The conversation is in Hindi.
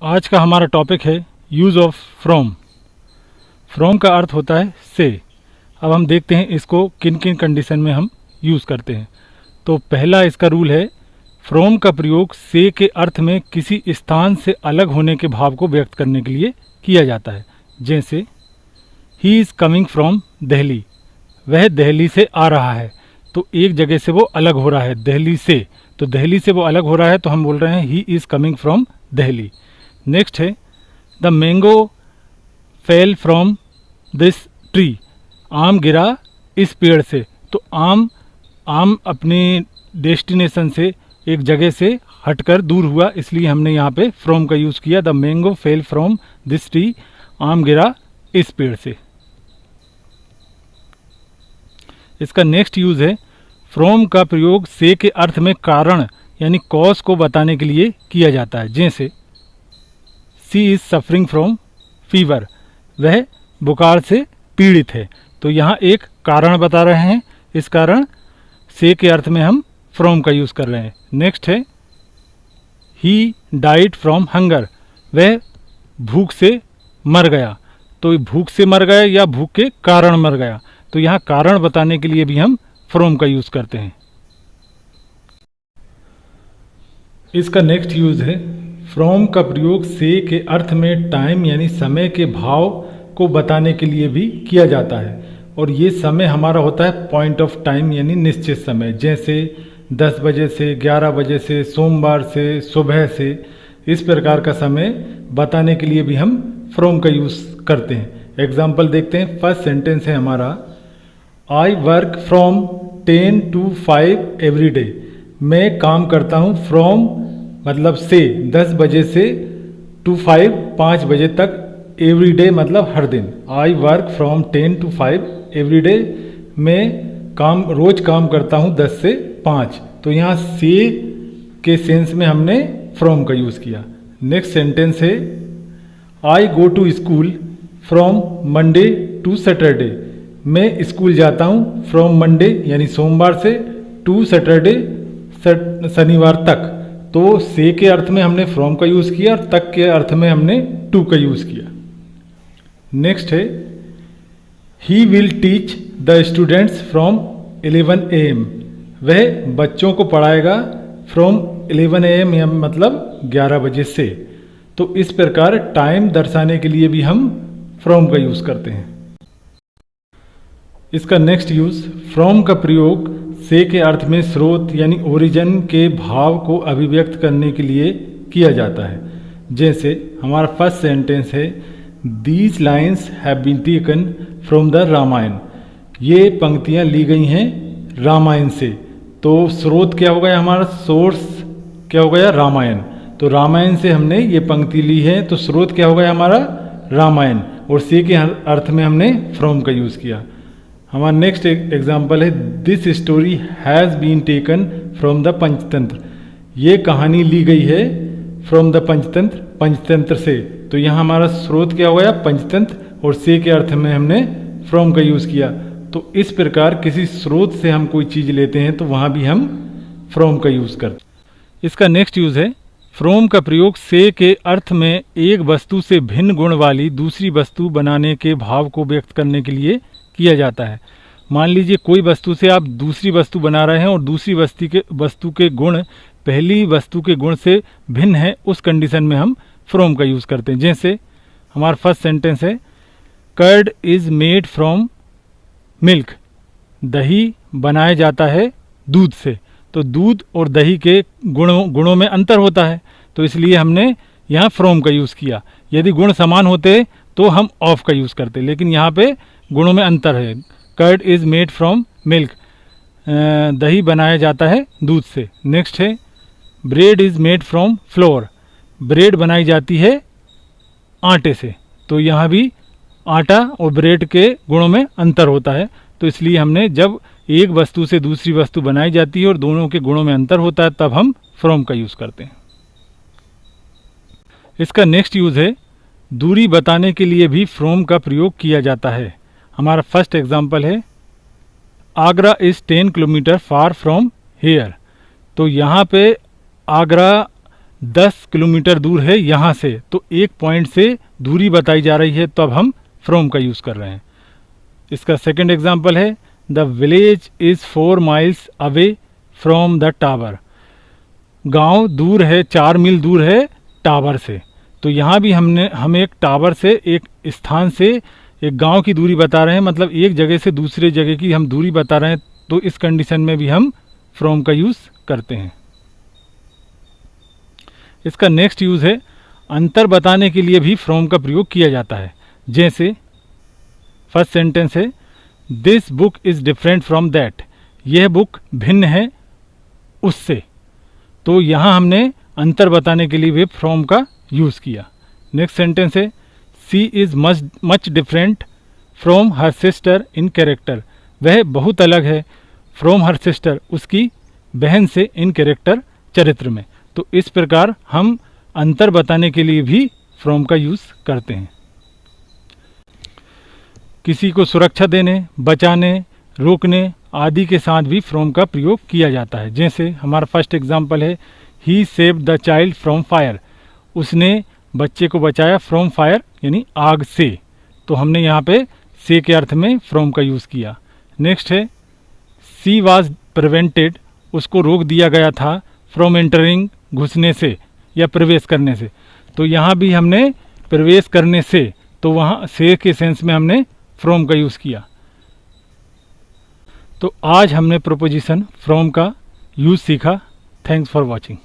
आज का हमारा टॉपिक है यूज़ ऑफ फ्रॉम। फ्रॉम का अर्थ होता है से। अब हम देखते हैं इसको किन किन कंडीशन में हम यूज़ करते हैं। तो पहला इसका रूल है, फ्रॉम का प्रयोग से के अर्थ में किसी स्थान से अलग होने के भाव को व्यक्त करने के लिए किया जाता है। जैसे ही इज़ कमिंग फ्रॉम दिल्ली, वह दिल्ली से आ रहा है। तो एक जगह से वो अलग हो रहा है दिल्ली से, तो दिल्ली से वो अलग हो रहा है तो हम बोल रहे हैं he is coming from Delhi. Next है the mango fell from this tree, आम गिरा इस पेड़ से। तो आम अपनी डेस्टिनेशन से एक जगह से हटकर दूर हुआ, इसलिए हमने यहाँ पे फ्रॉम का यूज़ किया। The mango fell from this tree, आम गिरा इस पेड़ से। इसका नेक्स्ट यूज़ है, फ्रॉम का प्रयोग से के अर्थ में कारण यानी कॉज को बताने के लिए किया जाता है। जैसे सी इज़ सफरिंग फ्रॉम फीवर, वह बुखार से पीड़ित है। तो यहाँ एक कारण बता रहे हैं, इस कारण से के अर्थ में हम फ्रॉम का यूज़ कर रहे हैं। नेक्स्ट है ही डाइड फ्रॉम हंगर, वह भूख से मर गया। तो भूख से मर गया या भूख के कारण मर गया, तो यहाँ कारण बताने के लिए भी हम फ्रॉम का यूज़ करते हैं। इसका नेक्स्ट यूज़ है, फ्रॉम का प्रयोग से के अर्थ में टाइम यानी समय के भाव को बताने के लिए भी किया जाता है। और ये समय हमारा होता है पॉइंट ऑफ टाइम यानी निश्चित समय। जैसे 10 बजे से, 11 बजे से, सोमवार से, सुबह से, इस प्रकार का समय बताने के लिए भी हम फ्रॉम का यूज़ करते हैं। एग्जाम्पल देखते हैं। फर्स्ट सेंटेंस है हमारा, I work from 10 to 5 every day, मैं काम करता हूँ फ्रॉम मतलब से 10 बजे से टू 5 बजे तक, एवरी डे मतलब हर दिन। I work from 10 to 5 every day, मैं रोज काम करता हूँ 10 से 5। तो यहाँ से के सेंस में हमने फ्रॉम का यूज़ किया। नेक्स्ट सेंटेंस है, I go to school from Monday to Saturday, मैं स्कूल जाता हूँ फ्रॉम मंडे यानी सोमवार से टू सैटरडे शनिवार तक। तो से के अर्थ में हमने फ्रॉम का यूज़ किया और तक के अर्थ में हमने टू का यूज़ किया। नेक्स्ट है, he will teach the students from 11 AM, वह बच्चों को पढ़ाएगा फ्रॉम 11 AM या मतलब 11 बजे से। तो इस प्रकार टाइम दर्शाने के लिए भी हम फ्रॉम का यूज़ करते हैं। इसका नेक्स्ट यूज़, फ्रॉम का प्रयोग से के अर्थ में स्रोत यानी ओरिजिन के भाव को अभिव्यक्त करने के लिए किया जाता है। जैसे हमारा फर्स्ट सेंटेंस है, these lines have been taken from the Ramayana, ये पंक्तियाँ ली गई हैं रामायण से। तो स्रोत क्या हो गया हमारा, सोर्स क्या हो गया, रामायण। तो रामायण से हमने ये पंक्ति ली है, तो स्रोत क्या हो गया हमारा, रामायण। और से के अर्थ में हमने फ्रॉम का यूज़ किया। हमारा नेक्स्ट एग्जाम्पल है, this story has been taken from the Panchatantra, ये कहानी ली गई है फ्रॉम द पंचतंत्र से। तो यहाँ हमारा स्रोत क्या हो गया, पंचतंत्र, और से के अर्थ में हमने फ्रॉम का यूज़ किया। तो इस प्रकार किसी स्रोत से हम कोई चीज़ लेते हैं तो वहाँ भी हम फ्रॉम का यूज़ करते हैं। इसका नेक्स्ट यूज़ है, फ्रॉम का प्रयोग से के अर्थ में एक वस्तु से भिन्न गुण वाली दूसरी वस्तु बनाने के भाव को व्यक्त करने के लिए किया जाता है। मान लीजिए कोई वस्तु से आप दूसरी वस्तु बना रहे हैं और दूसरी वस्तु के गुण पहली वस्तु के गुण से भिन्न है, उस कंडीशन में हम फ्रॉम का यूज़ करते हैं। जैसे हमारा फर्स्ट सेंटेंस है, curd is made from milk, दही बनाया जाता है दूध से। तो दूध और दही के गुणों में अंतर होता है, तो इसलिए हमने यहाँ फ्रॉम का यूज़ किया। यदि गुण समान होते तो हम ऑफ का यूज़ करते, लेकिन यहाँ पे गुणों में अंतर है। Curd is made from milk, दही बनाया जाता है दूध से। नेक्स्ट है, bread is made from flour, bread बनाई जाती है आटे से। तो यहाँ भी आटा और ब्रेड के गुणों में अंतर होता है, तो इसलिए हमने जब एक वस्तु से दूसरी वस्तु बनाई जाती है और दोनों के गुणों में अंतर होता है तब हम फ्रॉम का यूज़ करते हैं। इसका नेक्स्ट यूज़ है, दूरी बताने के लिए भी फ्रॉम का प्रयोग किया जाता है। हमारा फर्स्ट एग्जाम्पल है, Agra is 10 kilometre far from here. तो यहाँ पे आगरा 10 किलोमीटर दूर है यहाँ से, तो एक पॉइंट से दूरी बताई जा रही है, तो अब हम फ्रॉम का यूज़ कर रहे हैं। इसका सेकंड एग्जांपल है the village is 4 miles away from the tower. गांव दूर है, 4 मील दूर है टावर से। तो यहाँ भी हम एक टावर से, एक स्थान से एक गांव की दूरी बता रहे हैं, मतलब एक जगह से दूसरे जगह की हम दूरी बता रहे हैं, तो इस कंडीशन में भी हम फ्रॉम का यूज़ करते हैं। इसका नेक्स्ट यूज़ है अंतर बताने के लिए भी फ्रॉम का प्रयोग किया जाता है। जैसे फर्स्ट सेंटेंस है this book is different from that, यह बुक भिन्न है उससे। तो यहाँ हमने अंतर बताने के लिए भी फ्रॉम का यूज़ किया। नेक्स्ट सेंटेंस है she is much different from her sister in character, वह बहुत अलग है फ्रॉम हर सिस्टर, उसकी बहन से इन कैरेक्टर, चरित्र में। तो इस प्रकार हम अंतर बताने के लिए भी फ्रॉम का यूज़ करते हैं। किसी को सुरक्षा देने, बचाने, रोकने आदि के साथ भी फ्रॉम का प्रयोग किया जाता है। जैसे हमारा फर्स्ट एग्जांपल है he saved the child from fire, उसने बच्चे को बचाया फ्रॉम फायर यानी आग से। तो हमने यहाँ पे से के अर्थ में फ्रॉम का यूज़ किया। नेक्स्ट है सी वाज प्रिवेंटेड, उसको रोक दिया गया था फ्रॉम एंटरिंग, घुसने से या प्रवेश करने से। तो यहाँ भी हमने प्रवेश करने से, तो वहाँ से के सेंस में हमने फ्रॉम का यूज़ किया। तो आज हमने प्रोपोजिशन फ्रॉम का यूज़ सीखा। Thanks for watching.